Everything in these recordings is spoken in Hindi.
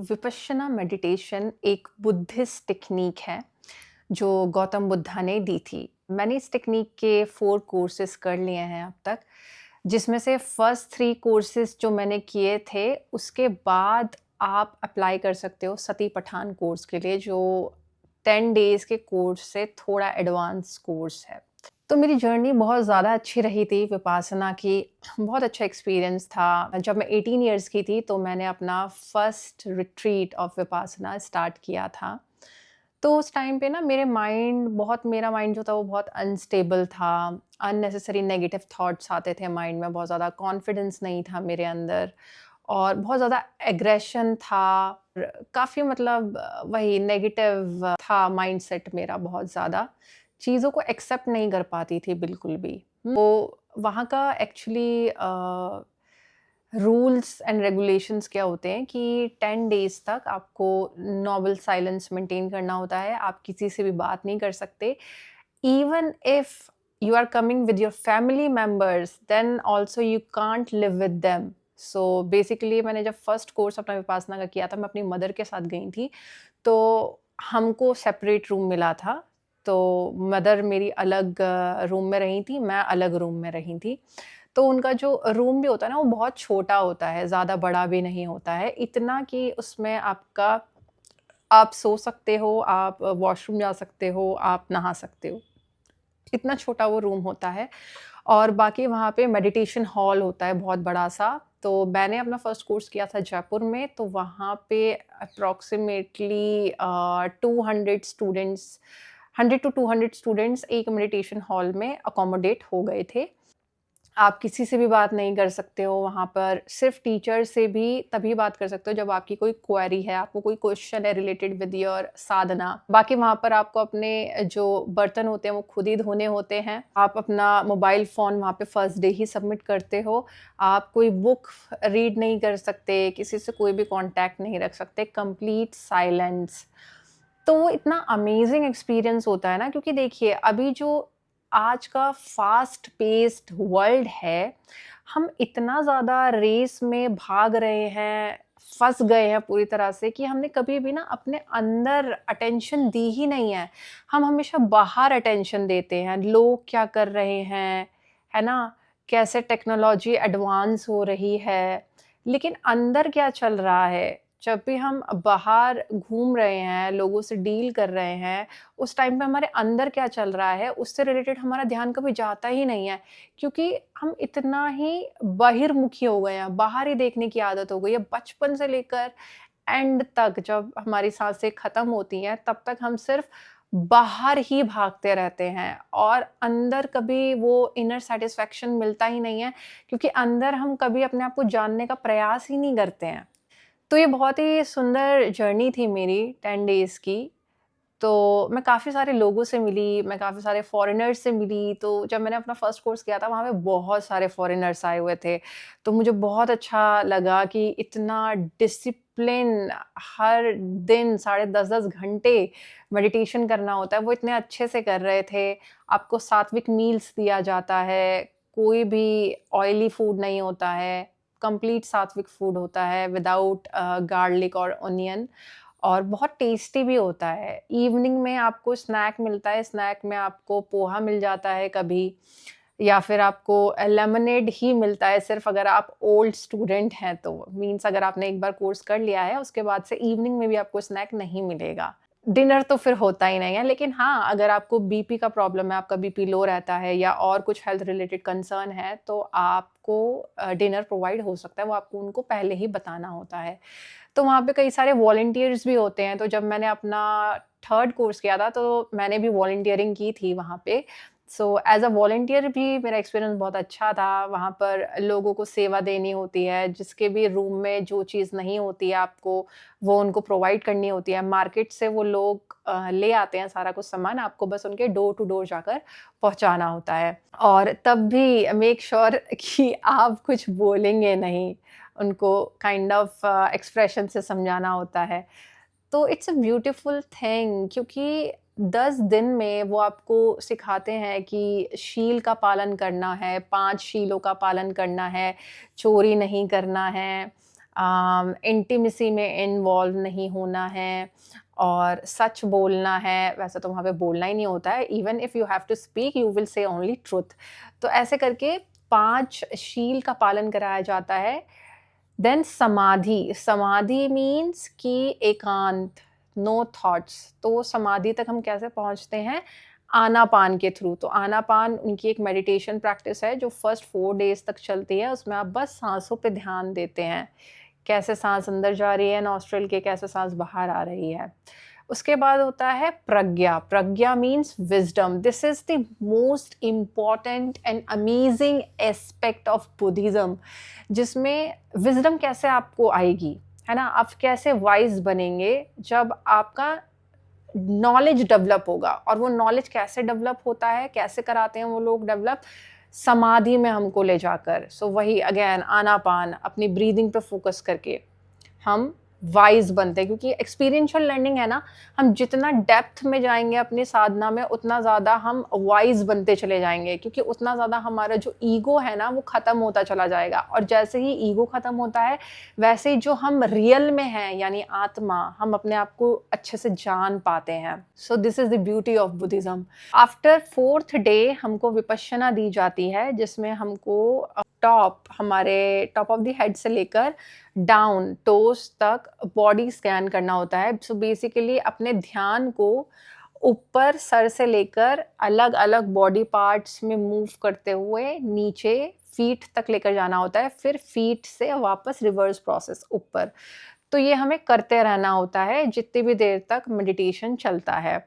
विपश्यना मेडिटेशन एक बुद्धिस्ट टेक्निक है जो गौतम बुद्धा ने दी थी। मैंने इस टेक्निक के 4 कोर्सेज़ कर लिए हैं अब तक, जिसमें से फर्स्ट 3 कोर्सेज़ जो मैंने किए थे, उसके बाद आप अप्लाई कर सकते हो सती पठान कोर्स के लिए, जो 10 डेज़ के कोर्स से थोड़ा एडवांस कोर्स है। तो मेरी जर्नी बहुत ज़्यादा अच्छी रही थी विपासना की, बहुत अच्छा एक्सपीरियंस था। जब मैं 18 इयर्स की थी तो मैंने अपना first retreat of Vipassana start किया था। तो उस टाइम पे ना मेरा माइंड जो था वो बहुत अनस्टेबल था, अननेसेसरी नेगेटिव थॉट्स आते थे माइंड में, बहुत ज़्यादा कॉन्फिडेंस नहीं था मेरे अंदर और बहुत ज़्यादा एग्रेशन था। काफ़ी मतलब वही नेगेटिव था माइंडसेट मेरा बहुत ज़्यादा। चीज़ों को एक्सेप्ट नहीं कर पाती थी बिल्कुल भी। वो वहाँ का एक्चुअली रूल्स एंड रेगुलेशंस क्या होते हैं कि 10 डेज़ तक आपको नॉबल साइलेंस मेंटेन करना होता है। आप किसी से भी बात नहीं कर सकते। Even if you are coming with your family members, then also you can't live with them. So basically मैंने जब फर्स्ट कोर्स अपना विपासना का किया था, मैं अपनी मदर के साथ गई थी, तो हमको सेपरेट रूम मिला था। तो मदर मेरी अलग रूम में रही थी, मैं अलग रूम में रही थी। तो उनका जो रूम भी होता है ना, वो बहुत छोटा होता है, ज़्यादा बड़ा भी नहीं होता है। इतना कि उसमें आप सो सकते हो, आप वॉशरूम जा सकते हो, आप नहा सकते हो। इतना छोटा वो रूम होता है और बाकी वहाँ पे मेडिटेशन हॉल होता है बहुत बड़ा-सा। तो मैंने अपना फर्स्ट कोर्स किया था जयपुर में, तो वहाँ पे अप्रॉक्सिमेटली 200 स्टूडेंट्स, 100 टू 200 स्टूडेंट्स एक मेडिटेशन हॉल में अकोमोडेट हो गए थे। आप किसी से भी बात नहीं कर सकते हो वहाँ पर, सिर्फ़ टीचर से भी तभी बात कर सकते हो जब आपकी कोई क्वेरी है, आपको कोई क्वेश्चन है रिलेटेड विद योर साधना। बाकी वहाँ पर आपको अपने जो बर्तन होते हैं वो खुद ही धोने होते हैं। आप अपना मोबाइल फ़ोन वहाँ पे फर्स्ट डे ही सबमिट करते हो। आप कोई बुक रीड नहीं कर सकते, किसी से कोई भी कॉन्टैक्ट नहीं रख सकते, कंप्लीट साइलेंस। तो वो इतना अमेज़िंग एक्सपीरियंस होता है ना, क्योंकि देखिए अभी जो आज का फ़ास्ट पेस्ड वर्ल्ड है, हम इतना ज़्यादा रेस में भाग रहे हैं, फँस गए हैं पूरी तरह से कि हमने कभी भी ना अपने अंदर अटेंशन दी ही नहीं है। हम हमेशा बाहर अटेंशन देते हैं, लोग क्या कर रहे हैं, है ना? कैसे टेक्नोलॉजी एडवांस हो रही है, लेकिन अंदर क्या चल रहा है? जब भी हम बाहर घूम रहे हैं, लोगों से डील कर रहे हैं, उस टाइम पे हमारे अंदर क्या चल रहा है, उससे रिलेटेड हमारा ध्यान कभी जाता ही नहीं है। क्योंकि हम इतना ही बहिर्मुखी हो गए हैं, बाहर ही देखने की आदत हो गई है। बचपन से लेकर एंड तक जब हमारी साँसें खत्म होती हैं, तब तक हम सिर्फ़ बाहर ही भागते रहते हैं और अंदर कभी वो इनर सैटिस्फैक्शन मिलता ही नहीं है, क्योंकि अंदर हम कभी अपने आप को जानने का प्रयास ही नहीं करते हैं। तो ये बहुत ही सुंदर जर्नी थी मेरी 10 डेज़ की। तो मैं काफ़ी सारे लोगों से मिली, मैं काफ़ी सारे फ़ॉरेनर्स से मिली, तो जब मैंने अपना फर्स्ट कोर्स किया था, वहाँ पे बहुत सारे फ़ॉरेनर्स आए हुए थे। तो मुझे बहुत अच्छा लगा कि इतना डिसिप्लिन, हर दिन साढ़े 10-10 घंटे मेडिटेशन करना होता है, वो इतने अच्छे से कर रहे थे। आपको सात्विक मील्स दिया जाता है, कोई भी ऑयली फूड नहीं होता है, कंप्लीट सात्विक फूड होता है विदाउट गार्लिक और ओनियन, और बहुत टेस्टी भी होता है। इवनिंग में आपको स्नैक मिलता है, स्नैक में आपको पोहा मिल जाता है कभी, या फिर आपको लेमनेड ही मिलता है सिर्फ़ अगर आप ओल्ड स्टूडेंट हैं तो। मीन्स अगर आपने एक बार कोर्स कर लिया है, उसके बाद से इवनिंग में भी आपको स्नैक नहीं मिलेगा। डिनर तो फिर होता ही नहीं है, लेकिन हाँ, अगर आपको बीपी का प्रॉब्लम है, आपका बीपी लो रहता है या और कुछ हेल्थ रिलेटेड कंसर्न है, तो आपको डिनर प्रोवाइड हो सकता है, वो आपको उनको पहले ही बताना होता है। तो वहाँ पे कई सारे वॉलंटियर्स भी होते हैं, तो जब मैंने अपना 3rd कोर्स किया था, तो मैंने भी वॉलंटियरिंग की थी वहाँ पे। सो एज़ अ वॉलंटियर भी मेरा एक्सपीरियंस बहुत अच्छा था। वहाँ पर लोगों को सेवा देनी होती है, जिसके भी रूम में जो चीज़ नहीं होती है आपको, वो उनको प्रोवाइड करनी होती है। मार्केट से वो लोग ले आते हैं सारा कुछ सामान, आपको बस उनके डोर टू डोर जाकर पहुँचाना होता है। और तब भी मेक श्योर कि आप कुछ बोलेंगे नहीं, उनको काइंड ऑफ एक्सप्रेशन से समझाना होता है। तो इट्स अ ब्यूटीफुल थिंग, क्योंकि 10 दिन में वो आपको सिखाते हैं कि शील का पालन करना है, 5 शीलों का पालन करना है, चोरी नहीं करना है, इंटीमेसी में इन्वॉल्व नहीं होना है और सच बोलना है। वैसे तो वहाँ पे बोलना ही नहीं होता है, even if you have to speak you will say only truth. तो ऐसे करके 5 शील का पालन कराया जाता है। देन समाधि, समाधि मीन्स कि एकांत, नो थॉट्स। तो समाधि तक हम कैसे पहुँचते हैं? आनापान के थ्रू। तो आनापान उनकी एक मेडिटेशन प्रैक्टिस है जो फर्स्ट 4 डेज़ तक चलती है। उसमें आप बस साँसों पे ध्यान देते हैं। कैसे सांस अंदर जा रही है नॉस्ट्रिल के, कैसे सांस बाहर आ रही है। उसके बाद होता है prajna. Prajna means wisdom. This is the most important and amazing aspect of Buddhism, जिसमें विजडम कैसे आपको आएगी, है ना? आप कैसे वाइज बनेंगे जब आपका नॉलेज डेवलप होगा। और वो नॉलेज कैसे डेवलप होता है, कैसे कराते हैं वो लोग डेवलप? समाधि में हमको ले जाकर। सो वही अगेन आनापान, अपनी ब्रीदिंग पे फोकस करके हम वाइज बनते हैं, क्योंकि एक्सपीरियंशियल लर्निंग है ना। हम जितना डेप्थ में जाएंगे अपनी साधना में उतना ज़्यादा हम वाइज बनते चले जाएंगे, क्योंकि उतना ज़्यादा हमारा जो ईगो है ना वो ख़त्म होता चला जाएगा। और जैसे ही ईगो ख़त्म होता है वैसे ही जो हम रियल में हैं यानी आत्मा, हम अपने आप को अच्छे से जान पाते हैं। So this is the beauty of Buddhism. After 4th day हमको विपश्यना दी जाती है, जिसमें हमको हमारे टॉप ऑफ द हेड से लेकर डाउन टोज तक बॉडी स्कैन करना होता है। सो बेसिकली अपने ध्यान को ऊपर सर से लेकर अलग अलग बॉडी पार्ट्स में मूव करते हुए नीचे फीट तक लेकर जाना होता है, फिर फीट से वापस रिवर्स प्रोसेस ऊपर। तो ये हमें करते रहना होता है जितनी भी देर तक मेडिटेशन चलता है।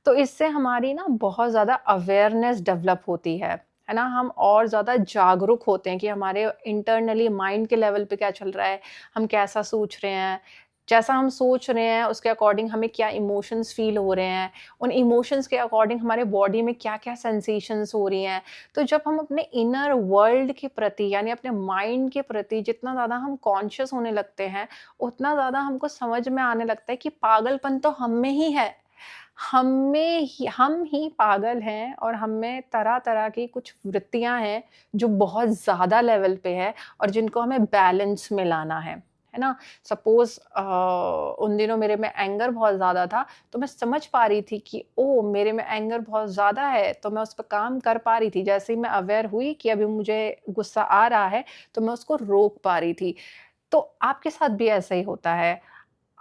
तो इससे हमारी ना बहुत ज़्यादा अवेयरनेस डेवलप होती है ना? हम और ज़्यादा जागरूक होते हैं कि हमारे इंटरनली माइंड के लेवल पे क्या चल रहा है, हम कैसा सोच रहे हैं, जैसा हम सोच रहे हैं उसके अकॉर्डिंग हमें क्या इमोशंस फील हो रहे हैं, उन इमोशंस के अकॉर्डिंग हमारे बॉडी में क्या-क्या सेंसेशंस हो रही हैं। तो जब हम अपने इनर वर्ल्ड के प्रति यानी अपने माइंड के प्रति जितना ज़्यादा हम कॉन्शियस होने लगते हैं, उतना ज़्यादा हमको समझ में आने लगता है कि पागलपन तो हम में ही है। हम ही पागल हैं और हम में तरह-तरह की कुछ वृत्तियाँ हैं जो बहुत ज़्यादा लेवल पे है और जिनको हमें बैलेंस में लाना है ना? सपोज़ उन दिनों मेरे में एंगर बहुत ज़्यादा था, तो मैं समझ पा रही थी कि ओह! मेरे में एंगर बहुत ज़्यादा है, तो मैं उस पे काम कर पा रही थी। जैसे ही मैं अवेयर हुई कि अभी मुझे गुस्सा आ रहा है, तो मैं उसको रोक पा रही थी। तो आपके साथ भी ऐसा ही होता है।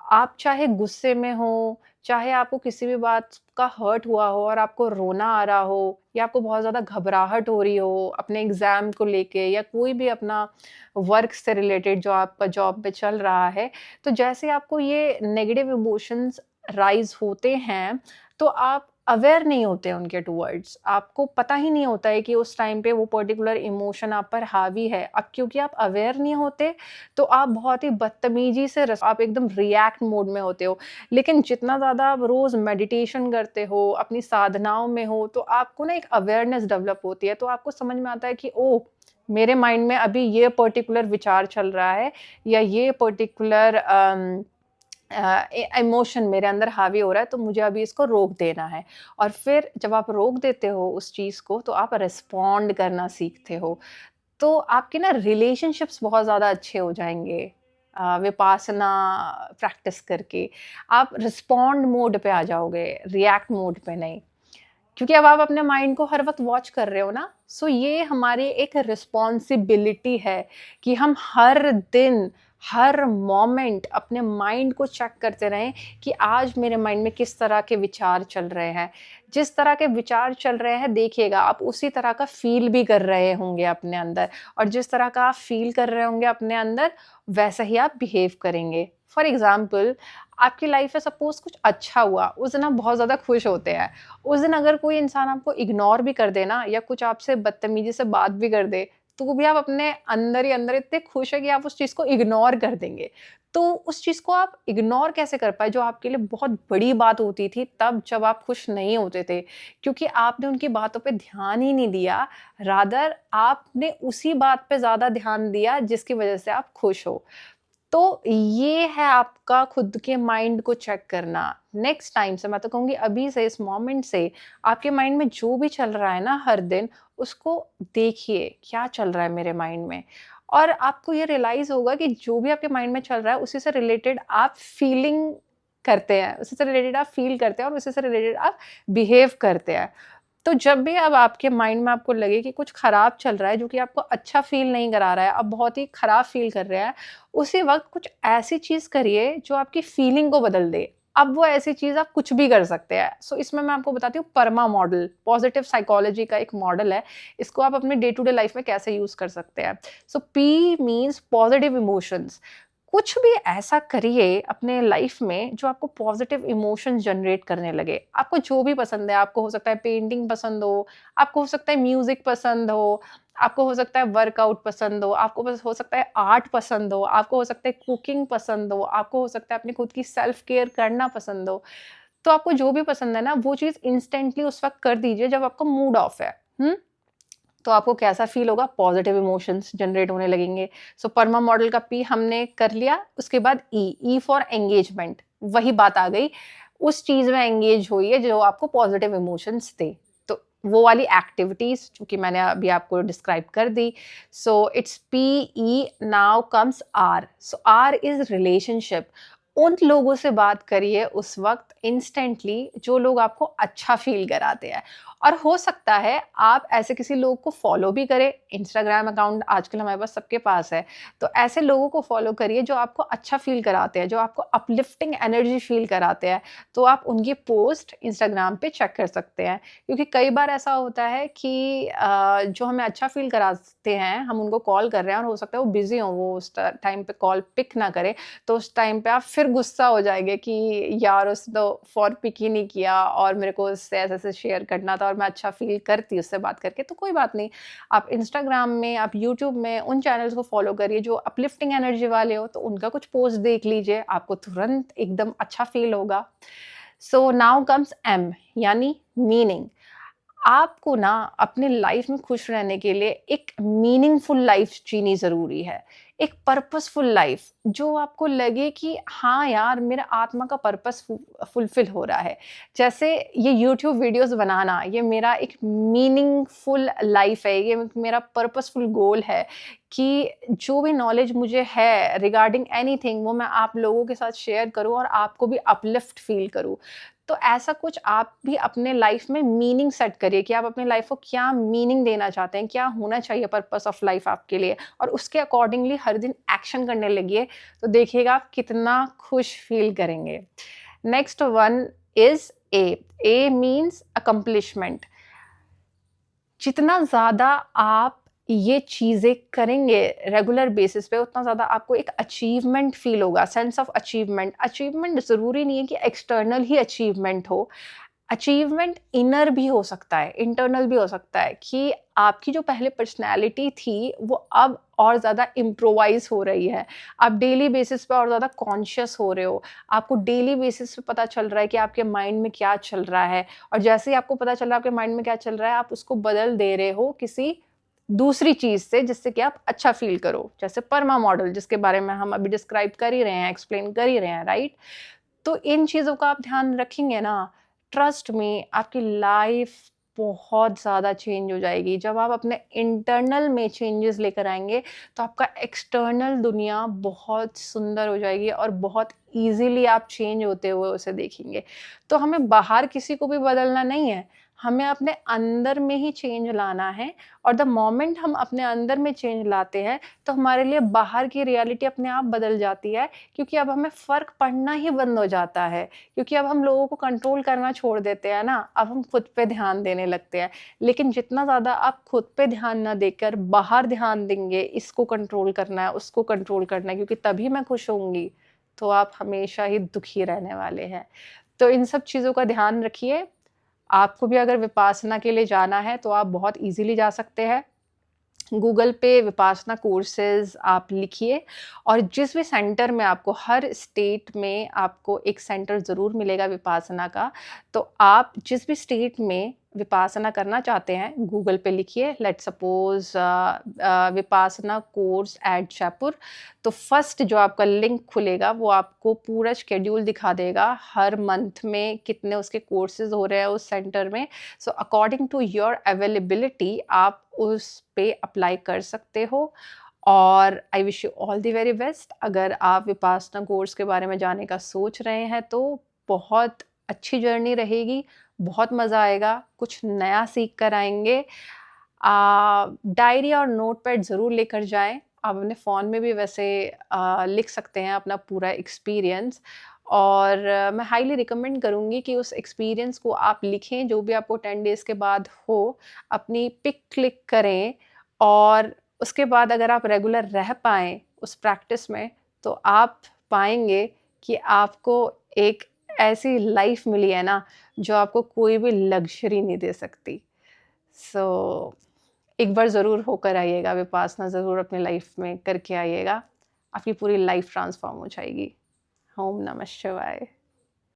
आप चाहे गुस्से में हो, चाहे आपको किसी भी बात का हर्ट हुआ हो और आपको रोना आ रहा हो या आपको बहुत ज़्यादा घबराहट हो रही हो अपने एग्ज़ाम को लेके या कोई भी अपना वर्क से रिलेटेड जो आपका जॉब पे चल रहा है, तो जैसे आपको ये नेगेटिव इमोशंस राइज़ होते हैं, तो आप अवेयर नहीं होते उनके टुवर्ड्स। आपको पता ही नहीं होता है कि उस टाइम पे वो पर्टिकुलर इमोशन आप पर हावी है। अब क्योंकि आप अवेयर नहीं होते, तो आप बहुत ही बदतमीज़ी से आप एकदम रिएक्ट मोड में होते हो। लेकिन जितना ज़्यादा आप रोज़ मेडिटेशन करते हो, अपनी साधनाओं में हो, तो आपको ना एक अवेयरनेस डेवलप होती है। तो आपको समझ में आता है कि ओह! मेरे माइंड में अभी ये पर्टिकुलर विचार चल रहा है या ये पर्टिकुलर इमोशन मेरे अंदर हावी हो रहा है, तो मुझे अभी इसको रोक देना है। और फिर जब आप रोक देते हो उस चीज़ को, तो आप रिस्पॉन्ड करना सीखते हो। तो आपके ना रिलेशनशिप्स बहुत ज़्यादा अच्छे हो जाएँगे विपासना प्रैक्टिस करके। आप रिस्पॉन्ड मोड पे आ जाओगे, रिएक्ट मोड पे नहीं। क्योंकि अब आप अपने माइंड को हर वक़्त वॉच कर रहे हो ना, सो ये हमारी एक रिस्पॉन्सिबिलिटी है कि हम हर दिन, हर मोमेंट अपने माइंड को चेक करते रहें कि आज मेरे माइंड में किस तरह के विचार चल रहे हैं। जिस तरह के विचार चल रहे हैं देखिएगा आप उसी तरह का फ़ील भी कर रहे होंगे अपने अंदर और जिस तरह का आप फ़ील कर रहे होंगे अपने अंदर, वैसा ही आप बिहेव करेंगे। फॉर एग्ज़ाम्पल आपकी लाइफ़ में सपोज़ कुछ अच्छा हुआ, उस दिन आप बहुत ज़्यादा खुश होते हैं। उस दिन अगर कोई इंसान आपको इग्नोर भी कर दे ना या कुछ आपसे बदतमीज़ी से बात भी कर दे, तो भी आप अपने अंदर ही अंदर इतने खुश हैं कि आप उस चीज़ को इग्नोर कर देंगे। तो उस चीज़ को आप इग्नोर कैसे कर पाए जो आपके लिए बहुत बड़ी बात होती थी तब जब आप खुश नहीं होते थे? क्योंकि आपने उनकी बातों पे ध्यान ही नहीं दिया, रादर आपने उसी बात पे ज़्यादा ध्यान दिया जिसकी वज़ह से आप खुश हो। तो ये है आपका खुद के माइंड को चेक करना। नेक्स्ट टाइम से मैं तो कहूँगी अभी से इस मोमेंट से आपके माइंड में जो भी चल रहा है ना हर दिन, उसको देखिए क्या चल रहा है मेरे माइंड में और आपको ये रियलाइज़ होगा कि जो भी आपके माइंड में चल रहा है उसी से रिलेटेड आप फीलिंग करते हैं, उसी से रिलेटेड आप फ़ील करते हैं और उसी से रिलेटेड आप बिहेव करते हैं। तो जब भी अब आपके माइंड में आपको लगे कि कुछ ख़राब चल रहा है जो कि आपको अच्छा फ़ील नहीं करा रहा है, आप बहुत ही ख़राब फ़ील कर रहे हैं, उसी वक़्त कुछ ऐसी चीज़ करिए जो आपकी फ़ीलिंग को बदल दे। अब वो ऐसी चीज़ आप कुछ भी कर सकते हैं। सो इसमें मैं आपको बताती हूँ परमा मॉडल, पॉज़िटिव साइकोलॉजी का एक मॉडल है। इसको आप अपने डे टू डे लाइफ़ में कैसे यूज़ कर सकते हैं। सो पी मीन्स पॉज़िटिव इमोशंस। कुछ भी ऐसा करिए अपने लाइफ में जो आपको पॉजिटिव इमोशंस जनरेट करने लगे। आपको जो भी पसंद है, आपको हो सकता है पेंटिंग पसंद हो, आपको हो सकता है म्यूजिक पसंद हो, आपको हो सकता है वर्कआउट पसंद हो, आपको बस हो सकता है आर्ट पसंद हो, आपको हो सकता है कुकिंग पसंद हो, आपको हो सकता है अपनी खुद की सेल्फ केयर करना पसंद हो। तो आपको जो भी पसंद है ना, वो चीज़ इंस्टेंटली उस वक़्त कर दीजिए जब आपका मूड ऑफ है। हुँ? तो आपको कैसा फ़ील होगा? पॉज़िटिव इमोशंस जनरेट होने लगेंगे। सो परमा मॉडल का पी हमने कर लिया, उसके बाद ई फॉर एंगेजमेंट। वही बात आ गई, उस चीज़ में एंगेज होइए जो आपको पॉज़िटिव इमोशंस दे। तो वो वाली एक्टिविटीज़ जो कि मैंने अभी आपको डिस्क्राइब कर दी। So it's P E, now comes R. So R is relationship. उन लोगों से बात करिए उस वक़्त इंस्टेंटली जो लोग आपको अच्छा फ़ील कराते हैं। और हो सकता है आप ऐसे किसी लोग को फॉलो भी करें, इंस्टाग्राम अकाउंट आजकल हमारे पास सबके पास है। तो ऐसे लोगों को फॉलो करिए जो आपको अच्छा फ़ील कराते हैं, जो आपको अपलिफ्टिंग एनर्जी फ़ील कराते हैं। तो आप उनकी पोस्ट इंस्टाग्राम पे चेक कर सकते हैं। क्योंकि कई बार ऐसा होता है कि जो हमें अच्छा फ़ील कराते हैं, हम उनको कॉल कर रहे हैं और हो सकता है वो बिज़ी हों, वो उस टाइम पे कॉल पिक ना करें। तो उस टाइम पे आप फिर गुस्सा हो जाएँगे कि यार उसने तो फ़ोन पिक ही नहीं किया और मेरे को उससे ऐसे-ऐसे शेयर करना था और मैं अच्छा फ़ील करती उससे बात करके। तो कोई बात नहीं, आप इंस्टाग्राम में, आप यूट्यूब में उन चैनल्स को फ़ॉलो करिए जो अपलिफ्टिंग एनर्जी वाले हो, तो उनका कुछ पोस्ट देख लीजिए, आपको तुरंत एकदम अच्छा फ़ील होगा। सो नाउ कम्स एम, यानी मीनिंग। आपको ना अपने लाइफ में खुश रहने के लिए एक मीनिंगफुल लाइफ जीनी ज़रूरी है। एक पर्पसफुल लाइफ जो आपको लगे कि हाँ यार, मेरा आत्मा का पर्पस फुलफिल हो रहा है। जैसे ये यूट्यूब वीडियोस बनाना, ये मेरा एक मीनिंगफुल लाइफ है, ये मेरा पर्पसफुल गोल है कि जो भी नॉलेज मुझे है रिगार्डिंग एनीथिंग वो मैं आप लोगों के साथ शेयर करूँ और आपको भी अपलिफ्ट फील करूँ। तो ऐसा कुछ आप भी अपने लाइफ में मीनिंग सेट करिए कि आप अपनी लाइफ को क्या मीनिंग देना चाहते हैं, क्या होना चाहिए पर्पस ऑफ लाइफ आपके लिए और उसके अकॉर्डिंगली हर दिन एक्शन करने लगिए। तो देखिएगा आप कितना खुश फील करेंगे। Next one is a. A means accomplishment. जितना ज़्यादा आप ये चीज़ें करेंगे रेगुलर बेसिस पे, उतना ज़्यादा आपको एक अचीवमेंट फ़ील होगा, सेंस ऑफ अचीवमेंट। अचीवमेंट ज़रूरी नहीं है कि एक्सटर्नल ही अचीवमेंट हो। अचीवमेंट इनर भी हो सकता है, इंटरनल भी हो सकता है कि आपकी जो पहले पर्सनैलिटी थी, वो अब और ज़्यादा इम्प्रोवाइज़ हो रही है। आप डेली बेसिस पे और ज़्यादा कॉन्शियस हो रहे हो। आपको डेली बेसिस पे पता चल रहा है कि आपके माइंड में क्या चल रहा है और जैसे ही आपको पता चल रहा है आपके माइंड में क्या चल रहा है, आप उसको बदल दे रहे हो किसी दूसरी चीज़ से जिससे कि आप अच्छा फ़ील करो। जैसे परमा मॉडल जिसके बारे में हम अभी डिस्क्राइब कर ही रहे हैं, एक्सप्लेन कर ही रहे हैं, राइट? तो इन चीज़ों का आप ध्यान रखेंगे ना, ट्रस्ट मी आपकी लाइफ बहुत ज़्यादा चेंज हो जाएगी। जब आप अपने इंटरनल में चेंजेस लेकर आएँगे, तो आपका एक्सटर्नल दुनिया बहुत सुंदर हो जाएगी और बहुत ईज़िली आप चेंज होते हुए उसे देखेंगे। तो हमें बाहर किसी को भी बदलना नहीं है, हमें अपने अंदर में ही चेंज लाना है और द मोमेंट हम अपने अंदर में चेंज लाते हैं, तो हमारे लिए बाहर की रियलिटी अपने आप बदल जाती है क्योंकि अब हमें फ़र्क पड़ना ही बंद हो जाता है। क्योंकि अब हम लोगों को कंट्रोल करना छोड़ देते हैं ना, अब हम खुद पे ध्यान देने लगते हैं। लेकिन जितना ज़्यादा आप खुद पे ध्यान ना देकर बाहर ध्यान देंगे, इसको कंट्रोल करना है, उसको कंट्रोल करना है क्योंकि तभी मैं खुश होऊँगी, तो आप हमेशा ही दुखी रहने वाले हैं। तो इन सब चीज़ों का ध्यान रखिए। आपको भी अगर विपासना के लिए जाना है, तो आप बहुत ईज़िली जा सकते हैं। गूगल पे विपासना कोर्सेज़ आप लिखिए और जिस भी सेंटर में आपको हर स्टेट में आपको एक सेंटर ज़रूर मिलेगा विपासना का। तो आप जिस भी स्टेट में विपासना करना चाहते हैं, गूगल पे लिखिए let's suppose Vipassana course eight Jaipur. तो फर्स्ट जो आपका लिंक खुलेगा वो आपको पूरा शेड्यूल दिखा देगा, हर मंथ में कितने उसके कोर्सेज़ हो रहे हैं उस सेंटर में। So according to your availability आप उस पे अप्लाई कर सकते हो और I wish you all the very best. अगर आप विपासना कोर्स के बारे में जानने का सोच रहे हैं तो बहुत अच्छी जर्नी रहेगी, बहुत मज़ा आएगा, कुछ नया सीख कर आएँगे। डायरी और नोटपैड ज़रूर लेकर जाएँ। आप अपने फ़ोन में भी वैसे लिख सकते हैं अपना पूरा एक्सपीरियंस, और मैं हाईली रिकमेंड करूँगी कि उस एक्सपीरियंस को आप लिखें, जो भी आपको 10 डेज़ के बाद हो, अपनी पिक क्लिक करें, और उसके बाद अगर आप रेगुलर रह पाएँ उस प्रैक्टिस में, तो आप पाएँगे कि आपको एक ऐसी लाइफ़ मिली है ना, जो आपको कोई भी लग्ज़री नहीं दे सकती। सो एक बार ज़रूर होकर आइएगा, विपासना ज़रूर अपनी लाइफ़ में करके आइएगा। आपकी पूरी लाइफ़ ट्रांसफ़ॉर्म हो जाएगी। ओम नमः शिवाय।